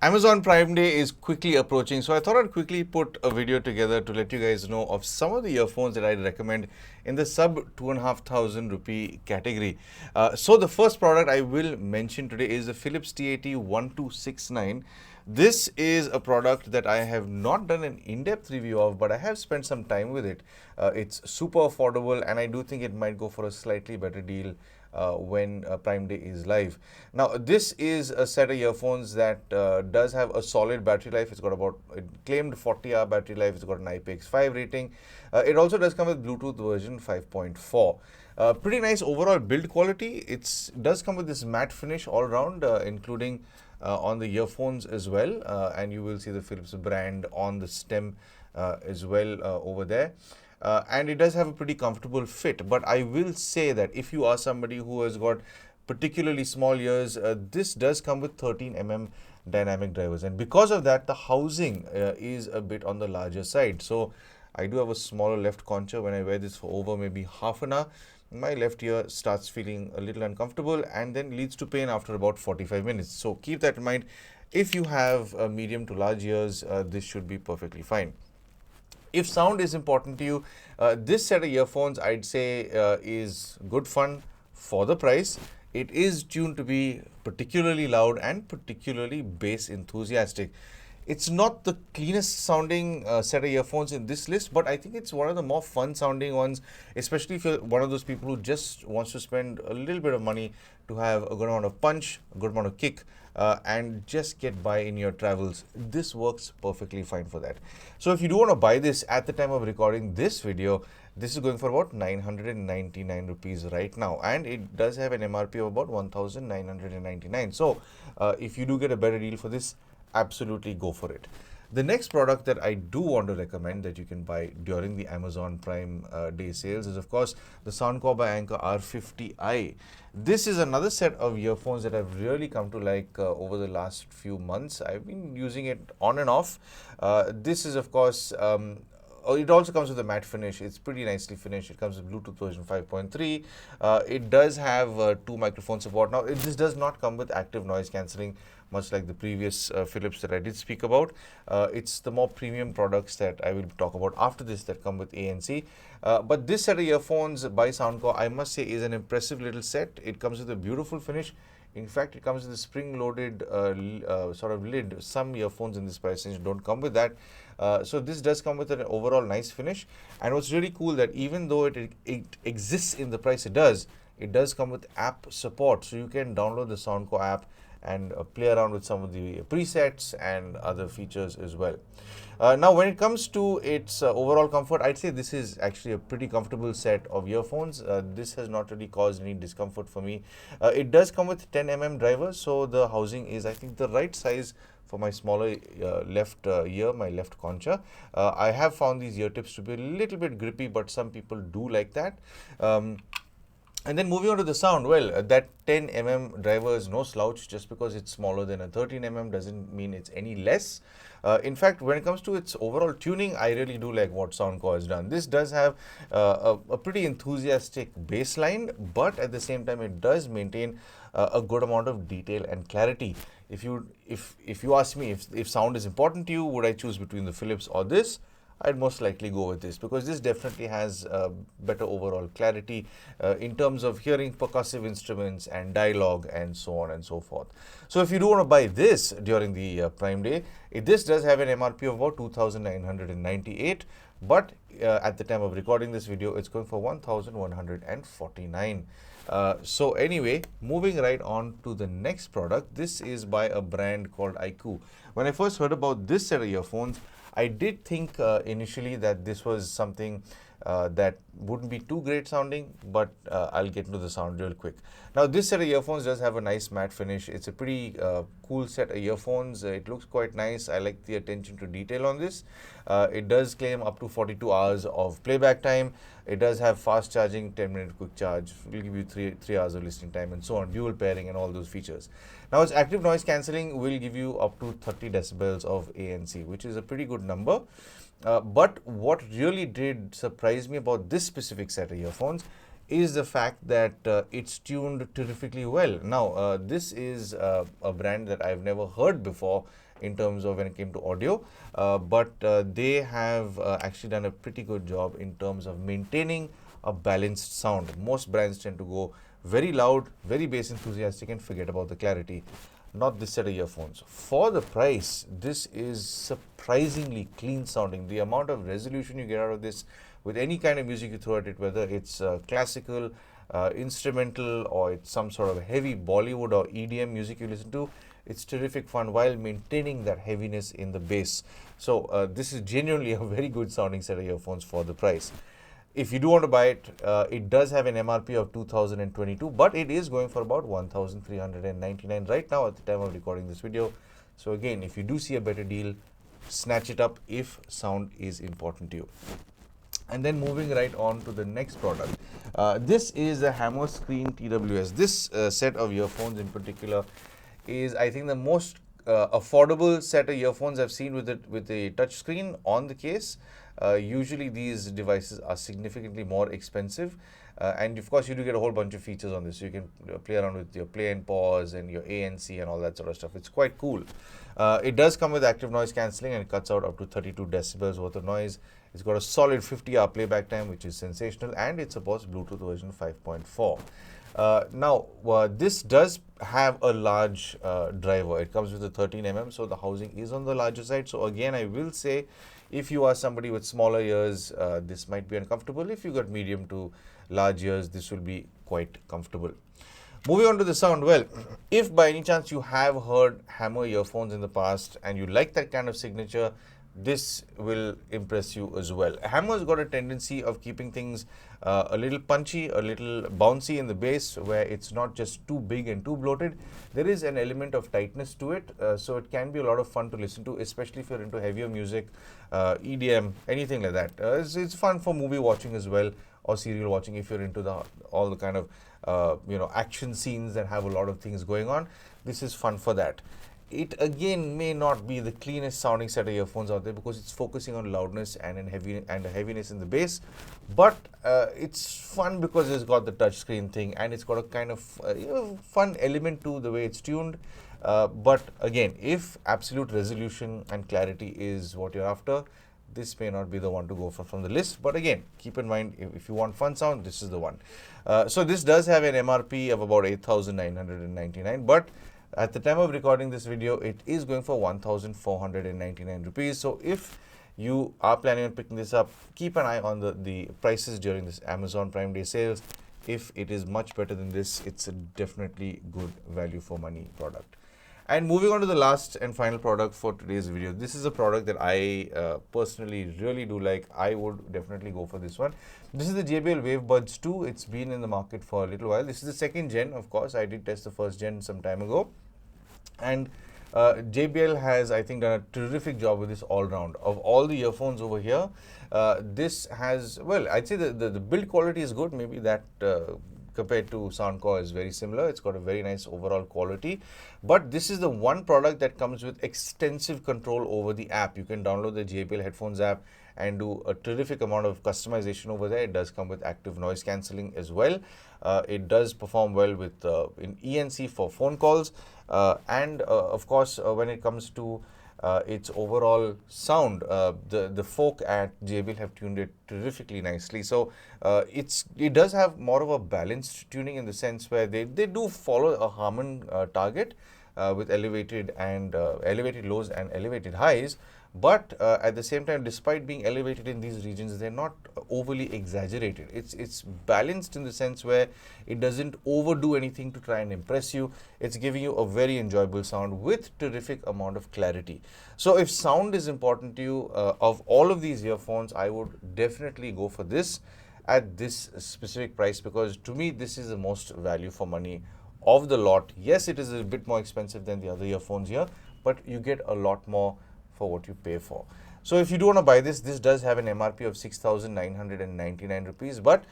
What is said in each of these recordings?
Amazon Prime Day is quickly approaching, so I thought I'd quickly put a video together to let you guys know of some of the earphones that I'd recommend in the sub 2,500 rupee category. So the first product I will mention today is the Philips TAT1269. This is a product that I have not done an in-depth review of, but I have spent some time with it. It's super affordable, and I do think it might go for a slightly better deal when Prime Day is live. Now, this is a set of earphones that does have a solid battery life. It's got about a claimed 40-hour battery life. It's got an IPX5 rating. It also does come with Bluetooth version 5.4. Pretty nice overall build quality. It does come with this matte finish all around, including on the earphones as well. And you will see the Philips brand on the stem as well over there. And it does have a pretty comfortable fit. But I will say that if you are somebody who has got particularly small ears, this does come with 13 dynamic drivers. And because of that, the housing is a bit on the larger side. So I do have a smaller left concha. When I wear this for over maybe half an hour, my left ear starts feeling a little uncomfortable and then leads to pain after about 45 minutes. So keep that in mind. If you have medium to large ears, this should be perfectly fine. If sound is important to you, this set of earphones I'd say is good fun for the price. It is tuned to be particularly loud and particularly bass enthusiastic. It's not the cleanest sounding set of earphones in this list, but I think it's one of the more fun sounding ones, especially if you're one of those people who just wants to spend a little bit of money to have a good amount of punch, a good amount of kick, and just get by in your travels. This works perfectly fine for that. So if you do want to buy this at the time of recording this video, this is going for about 999 rupees right now, and it does have an MRP of about 1999. So if you do get a better deal for this, absolutely go for it. The next product that I do want to recommend that you can buy during the Amazon Prime Day sales is, of course, the Soundcore by Anker R50i. This is another set of earphones that I've really come to like over the last few months. I've been using it on and off. This is, of course, it also comes with a matte finish. It's pretty nicely finished. It comes with Bluetooth version 5.3. It does have 2 microphone support. Now, this does not come with active noise cancelling, much like the previous Philips that I did speak about. It's the more premium products that I will talk about after this that come with ANC. But this set of earphones by Soundcore, I must say, is an impressive little set. It comes with a beautiful finish. In fact, it comes with a spring-loaded sort of lid. Some earphones in this price range don't come with that. So this does come with an overall nice finish. And what's really cool that even though it exists in the price it does come with app support. So you can download the Soundcore app and play around with some of the presets and other features as well. Now, when it comes to its overall comfort, I'd say this is actually a pretty comfortable set of earphones. This has not really caused any discomfort for me. It does come with 10 drivers, so the housing is, I think, the right size for my smaller left ear, my left concha. I have found these ear tips to be a little bit grippy, but some people do like that. And then moving on to the sound, well, that 10 driver is no slouch. Just because it's smaller than a 13 doesn't mean it's any less. In fact, when it comes to its overall tuning, I really do like what Soundcore has done. This does have a pretty enthusiastic bass line, but at the same time, it does maintain a good amount of detail and clarity. If you ask me if sound is important to you, would I choose between the Philips or this? I'd most likely go with this because this definitely has better overall clarity in terms of hearing percussive instruments and dialogue and so on and so forth. So if you do want to buy this during the Prime Day, this does have an MRP of about 2,998, but at the time of recording this video, it's going for 1,149. So anyway, moving right on to the next product. This is by a brand called iQoo. When I first heard about this set of earphones, I did think initially that this was something that wouldn't be too great sounding, but I'll get into the sound real quick. Now, this set of earphones does have a nice matte finish. It's a pretty cool set of earphones. It looks quite nice. I like the attention to detail on this. It does claim up to 42 hours of playback time. It does have fast charging, 10-minute quick charge. Will give you 3 hours of listening time and so on, dual pairing and all those features. Now, its active noise cancelling will give you up to 30 decibels of ANC, which is a pretty good number. But what really did surprise me about this specific set of earphones is the fact that it's tuned terrifically well. Now, this is a brand that I've never heard before, in terms of when it came to audio, but they have actually done a pretty good job in terms of maintaining a balanced sound. Most brands tend to go very loud, very bass enthusiastic, and forget about the clarity. Not this set of earphones. For the price, this is surprisingly clean sounding. The amount of resolution you get out of this with any kind of music you throw at it, whether it's classical, instrumental, or it's some sort of heavy Bollywood or EDM music you listen to, it's terrific fun while maintaining that heaviness in the bass. So this is genuinely a very good sounding set of earphones for the price. If you do want to buy it, it does have an MRP of 2022, but it is going for about 1,399 right now at the time of recording this video. So again, if you do see a better deal, snatch it up if sound is important to you. And then moving right on to the next product. This is the Hammer Screen TWS. This set of earphones in particular is, I think, the most affordable set of earphones I've seen with it, with a touch screen on the case. Usually these devices are significantly more expensive, and of course you do get a whole bunch of features on this. You can play around with your play and pause and your ANC and all that sort of stuff. It's quite cool. It does come with active noise cancelling and it cuts out up to 32 decibels worth of noise. It's got a solid 50-hour playback time, which is sensational, and it supports Bluetooth version 5.4. Now, this does have a large driver. It comes with a 13mm, so the housing is on the larger side. So again, I will say, if you are somebody with smaller ears, this might be uncomfortable. If you got medium to large ears, this will be quite comfortable. Moving on to the sound, well, if by any chance you have heard Hammer earphones in the past and you like that kind of signature, this will impress you as well. Hammer's got a tendency of keeping things a little punchy, a little bouncy in the bass, where it's not just too big and too bloated. There is an element of tightness to it, so it can be a lot of fun to listen to, especially if you're into heavier music, EDM, anything like that. It's fun for movie watching as well, or serial watching if you're into all the kind of action scenes that have a lot of things going on. This is fun for that. It again may not be the cleanest sounding set of earphones out there because it's focusing on loudness and a heaviness in the bass, but it's fun because it's got the touch screen thing and it's got a kind of fun element to the way it's tuned. But again, if absolute resolution and clarity is what you're after, this may not be the one to go for from the list. But again, keep in mind, if you want fun sound, this is the one. So this does have an MRP of about 8,999, but at the time of recording this video, it is going for 1,499 rupees. So if you are planning on picking this up, keep an eye on the prices during this Amazon Prime Day sales. If it is much better than this, it's a definitely good value for money product. And moving on to the last and final product for today's video. This is a product that I personally really do like. I would definitely go for this one. This is the JBL Wave Buds 2. It's been in the market for a little while. This is the second gen, of course. I did test the first gen some time ago. And JBL has, I think, done a terrific job with this all round. Of all the earphones over here, this has, well, I'd say the build quality is good. Maybe that compared to Soundcore is very similar. It's got a very nice overall quality. But this is the one product that comes with extensive control over the app. You can download the JBL Headphones app and do a terrific amount of customization over there. It does come with active noise cancelling as well. It does perform well with in ENC for phone calls. And of course, when it comes to its overall sound, the folk at JBL have tuned it terrifically nicely. So it does have more of a balanced tuning in the sense where they do follow a Harman target with elevated lows and elevated highs. But at the same time, despite being elevated in these regions, they're not overly exaggerated. It's balanced in the sense where it doesn't overdo anything to try and impress you. It's giving you a very enjoyable sound with terrific amount of clarity. So if sound is important to you, of all of these earphones, I would definitely go for this at this specific price, because to me, this is the most value for money of the lot. Yes, it is a bit more expensive than the other earphones here, but you get a lot more for what you pay for. So if you do want to buy this does have an MRP of 6,999 rupees, but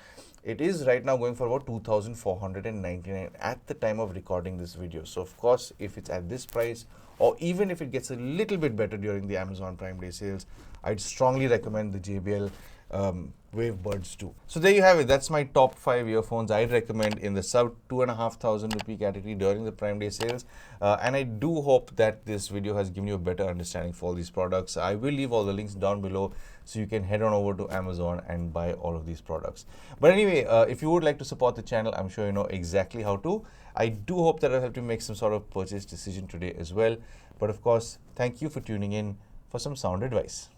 it is right now going for about 2,499 at the time of recording this video. So of course, if it's at this price, or even if it gets a little bit better during the Amazon Prime Day sales, I'd strongly recommend the JBL Wave Buds too. So there you have it. That's my top 5 earphones I'd recommend in the sub 2,500 rupee category during the Prime Day sales. And I do hope that this video has given you a better understanding for all these products. I will leave all the links down below so you can head on over to Amazon and buy all of these products. But anyway, if you would like to support the channel, I'm sure you know exactly how to. I do hope that I'll help you make some sort of purchase decision today as well. But of course, thank you for tuning in for some sound advice.